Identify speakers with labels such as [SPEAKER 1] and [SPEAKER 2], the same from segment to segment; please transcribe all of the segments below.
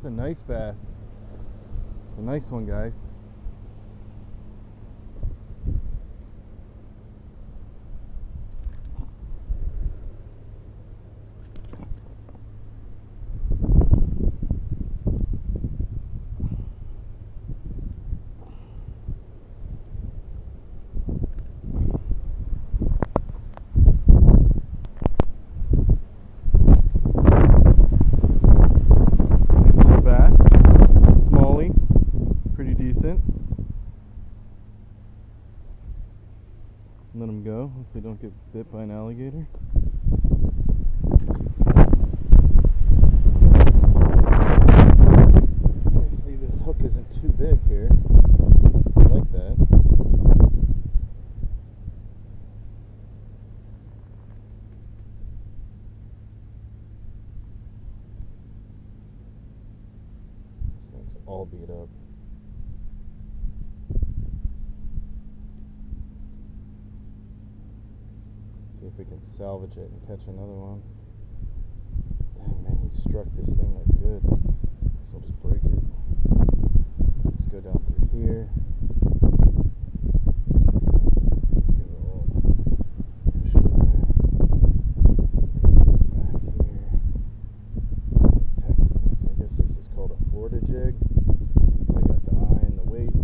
[SPEAKER 1] That's a nice bass. It's a nice one, guys. Let them go. Hopefully don't get bit by an alligator. I see this hook isn't too big here. I like that. This thing's all beat up. See if we can salvage it and catch another one. Dang, man, he struck this thing like good. So I'll just break it. Let's go down through here. Give it a little cushion there. Back here. Texas. I guess this is called a Florida jig. So I got the eye and the weight.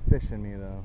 [SPEAKER 1] Fish in me though.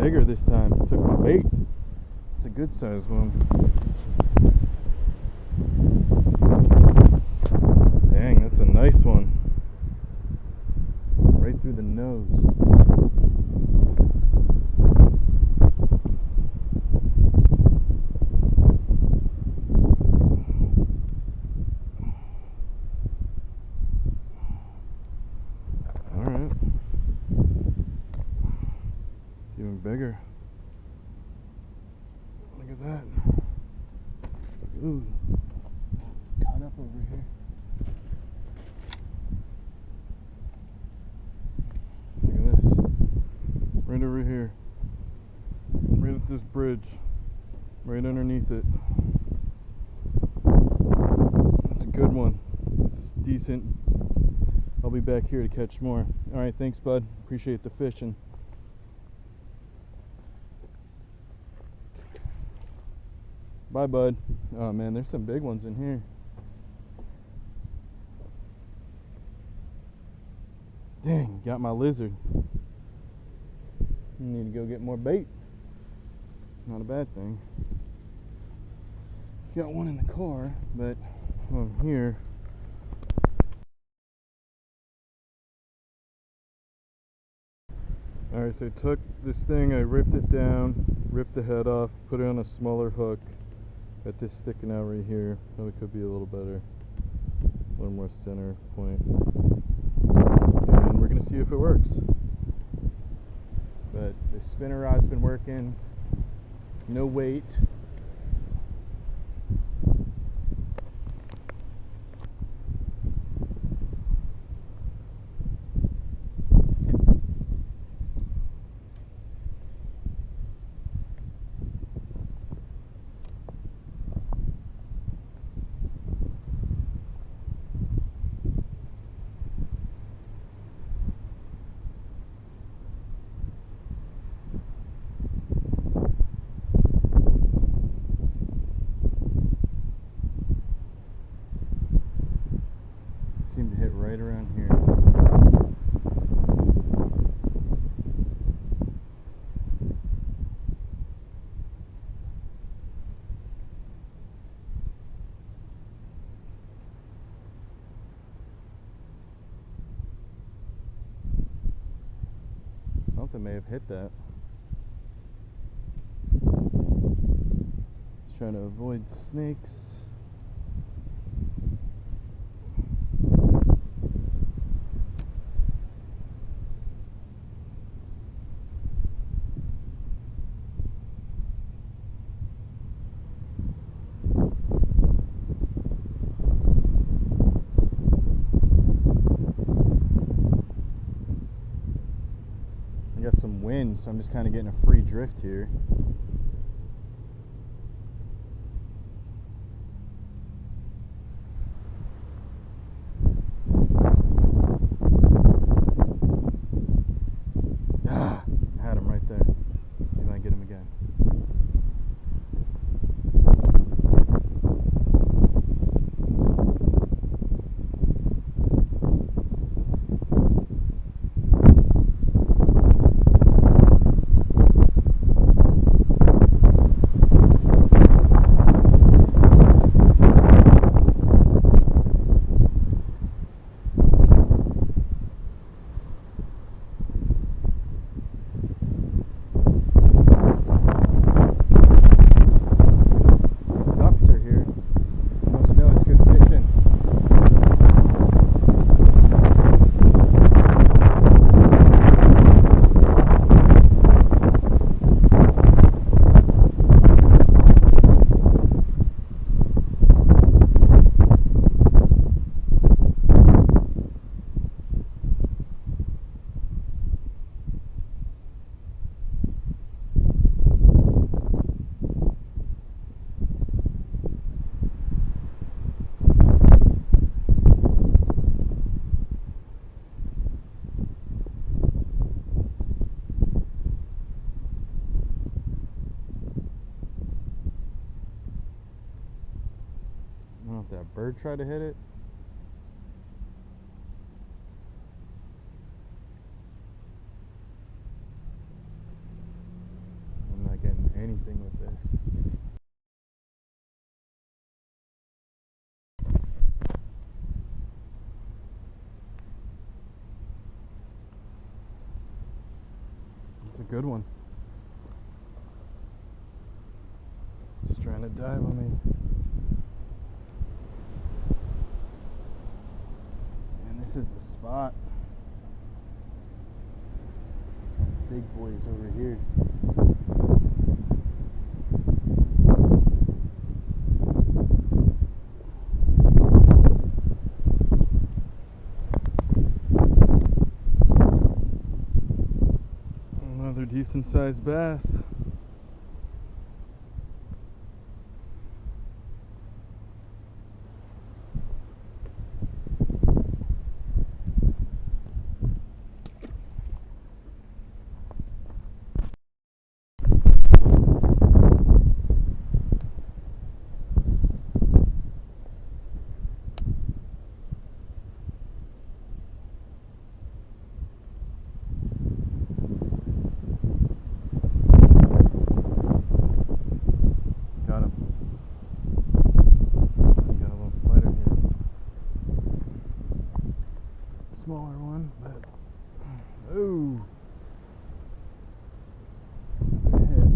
[SPEAKER 1] Bigger this time. Took my bait. It's a good sized one. Dang, that's a nice one. Right through the nose. at that. Ooh, caught up over here. Look at this. Right over here. Right at this bridge. Right underneath it. That's a good one. It's decent. I'll be back here to catch more. Alright, thanks, bud. Appreciate the fishing. Bye, bud. Oh man, there's some big ones in here. Dang, got my lizard. Need to go get more bait. Not a bad thing. Got one in the car, but on here. Alright, so I took this thing, I ripped it down, ripped the head off, put it on a smaller hook. Got this sticking out right here. Probably could be a little better. A little more center point. And we're gonna see if it works. But the spinner rod's been working. No weight. Seemed to hit right around here. Something may have hit that. Just trying to avoid snakes. I got some wind, so I'm just kind of getting a free drift here. Ah, had him right there. See if I can get him again. I don't know if that bird tried to hit it. I'm not getting anything with this. It's a good one. Just trying to dive on me. This is the spot. Some big boys over here. sized bass. Got him. Got a little fighter here. Smaller one, but oh, another head.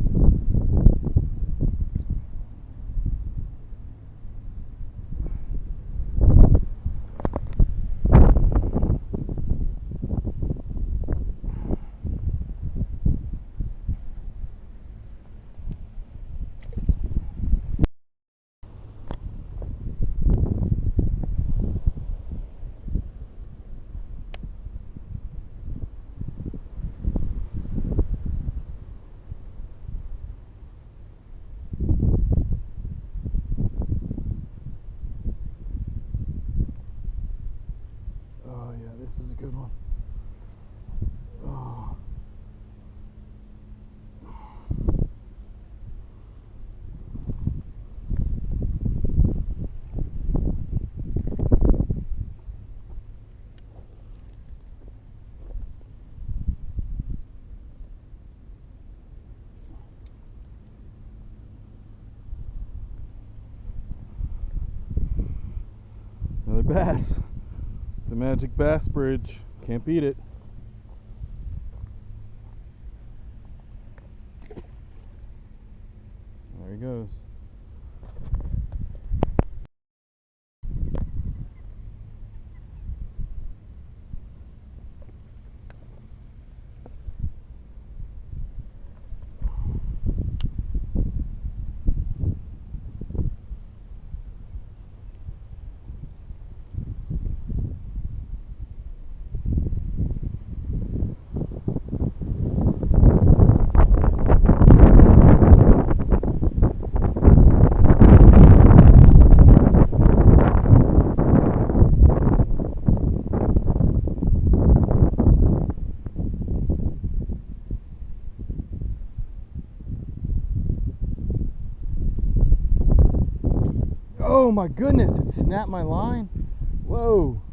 [SPEAKER 1] Oh yeah, this is a good one. Oh. Another bass. The magic bass bridge. Can't beat it. There he goes. Oh my goodness, it snapped my line. Whoa.